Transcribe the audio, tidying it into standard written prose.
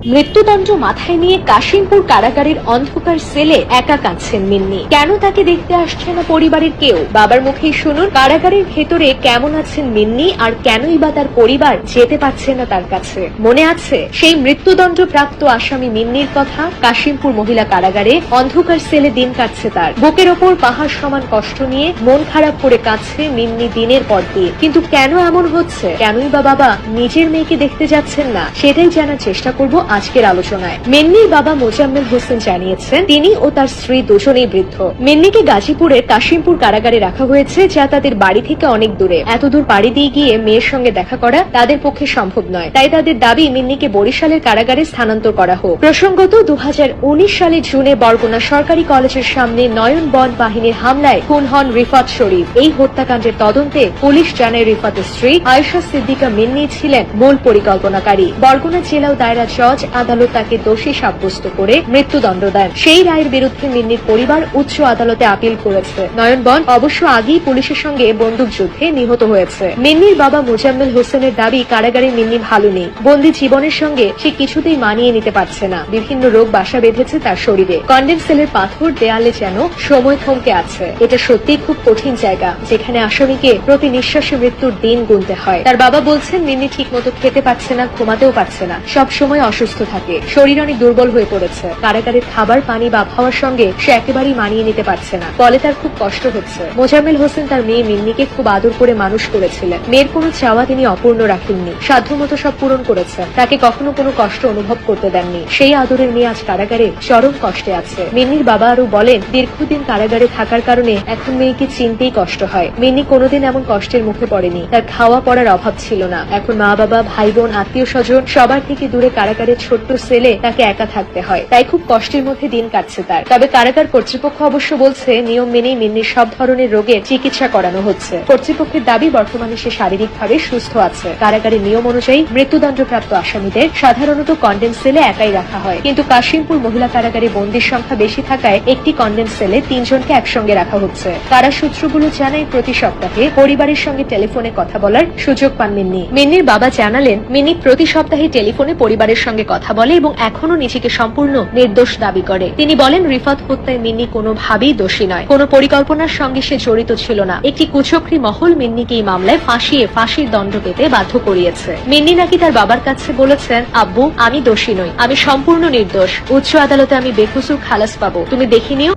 মৃত্যুদণ্ড মাথায় নিয়ে কাশিমপুর কারাগারের অন্ধকার সেলে একা কাঁদছেন মিন্নি। কেন তাকে দেখতে আসছে না পরিবারের কেউ? বাবার মুখেই শুনুন কারাগারের ভেতরে কেমন আছেন মিন্নি, আর কেনই বা তার পরিবার যেতে পারছে না তার কাছে। মনে আছে সেই মৃত্যুদণ্ড প্রাপ্ত আসামি মিন্নির কথা? কাশিমপুর মহিলা কারাগারে অন্ধকার সেলে দিন কাটছে তার। বুকের ওপর পাহাড় সমান কষ্ট নিয়ে মন খারাপ করে কাঁদছে মিন্নি দিনের পর দিন। কিন্তু কেন এমন হচ্ছে? কেনই বা বাবা নিজের মেয়েকে দেখতে যাচ্ছেন না? সেটাই জানার চেষ্টা করব আজকের আলোচনায়। মিন্নির বাবা মোজাম্মেল হোসেন জানিয়েছেন তিনি ও তার স্ত্রী দুজনেই বৃদ্ধ। মিন্নিকে গাজীপুরের কাশিমপুর কারাগারে রাখা হয়েছে, যা তাদের বাড়ি থেকে অনেক দূরে। এত দূর পাড়ি দিয়ে গিয়ে মেয়ের সঙ্গে দেখা করা তাদের পক্ষে সম্ভব নয়। তাই তাদের দাবি মিন্নিকে বরিশালের কারাগারে স্থানান্তর করা হোক। প্রসঙ্গত 2019 সালের জুনে বরগুনা সরকারি কলেজের সামনে নয়ন বন বাহিনীর হামলায় খুন হন রিফাত শরীফ। এই হত্যাকাণ্ডের তদন্তে পুলিশ জানায় রিফাতের স্ত্রী আয়েশা সিদ্দিকা মিন্নি ছিলেন মূল পরিকল্পনাকারী। বরগুনা জেলা ও দায়রা জজ আদালত তাকে দোষী সাব্যস্ত করে মৃত্যুদণ্ড দেন। সেই রায়ের বিরুদ্ধে মিন্নির পরিবার উচ্চ আদালতে আপিল করেছে। নয়নবন অবশ্য আগেই পুলিশের সঙ্গে বন্দুক যুদ্ধে নিহত হয়েছে। মিন্নির বাবা মোজাম্মেল হোসেনের দাবি কারাগারে মিন্নি ভালো নেই। বন্দী জীবনের সঙ্গে সে কিছুতেই মানিয়ে নিতে পারছে না। বিভিন্ন রোগ বাসা বেঁধেছে তার শরীরে। কন্ডেন্স সেলের পাথর দেয়ালে যেন সময় থমকে আছে। এটা সত্যিই খুব কঠিন জায়গা, যেখানে আসামিকে প্রতি নিঃশ্বাসে মৃত্যুর দিন গুনতে হয়। তার বাবা বলছেন মিন্নি ঠিক মতো খেতে পারছে না, ঘুমাতেও পারছে না, সব সময় অসুস্থ থাকে, শরীর অনেক দুর্বল হয়ে পড়েছে। কারাগারের খাবার, পানি বা আবহাওয়ার সঙ্গে সে একেবারেই মানিয়ে নিতে পারছে না, ফলে তার খুব কষ্ট হচ্ছে। মোজাম্মেল হোসেন তার মেয়ে মিন্নিকে খুব আদর করে মানুষ করেছিলেন। মেয়ের কোনো চাওয়া তিনি অপূর্ণ রাখেননি, সাধ্যমতো সব পূরণ করেছেন। তাকে কখনো কোনো কষ্ট অনুভব করতে দেননি। সেই আদরের মেয়ে আজ কারাগারে চরম কষ্টে আছে। মিন্নির বাবা আরো বলেন দীর্ঘদিন কারাগারে থাকার কারণে এখন মেয়েকে চিনতেই কষ্ট হয়। মিন্নি কোনোদিন এমন কষ্টের মুখে পড়েনি। তার খাওয়া পড়ার অভাব ছিল না। এখন মা বাবা, ভাই বোন, আত্মীয় স্বজন সবার থেকে দূরে কারাগারের ছোট্ট সেলে তাকে একা থাকতে হয়। তাই খুব কষ্টের মধ্যে দিন কাটছে তার। তবে কারাগার কর্তৃপক্ষ অবশ্য বলছে নিয়ম মেনেই মিন্নির সব ধরনের রোগের চিকিৎসা করানো হচ্ছে। কর্তৃপক্ষের দাবি বর্তমানে সে শারীরিকভাবে সুস্থ আছে। কারাগারের নিয়ম অনুযায়ী মৃত্যুদণ্ডপ্রাপ্ত আসামিদের সাধারণত কন্ডেন্স সেলে একাই রাখা হয়, কিন্তু কাশিমপুর মহিলা কারাগারে বন্দির সংখ্যা বেশি থাকায় একটি কন্ডেন্স সেলে 3 জনকে একসঙ্গে রাখা হচ্ছে। কারা সূত্রগুলো জানায় প্রতি সপ্তাহে পরিবারের সঙ্গে টেলিফোনে কথা বলার সুযোগ পান মিন্নি। মিন্নির বাবা জানালেন মিন্নি প্রতি সপ্তাহে টেলিফোনে পরিবারের সঙ্গে কথা বলে এবং এখনো নিজেকে সম্পূর্ণ নির্দোষ দাবি করে। তিনি বলেন রিফাত হত্যায় মিন্নি কোনোভাবেই দোষী নয়, কোনো পরিকল্পনার সঙ্গে সে জড়িত ছিল না। একটি কুচক্রী মহল মিন্নিকে এই মামলায় ফাঁসির দণ্ড পেতে বাধ্য করিয়েছে। মিন্নি নাকি তার বাবার কাছে বলেছেন আব্বু আমি দোষী নই, আমি সম্পূর্ণ নির্দোষ, উচ্চ আদালতে আমি বেকসুর খালাস পাবো, তুমি দেখে নিও।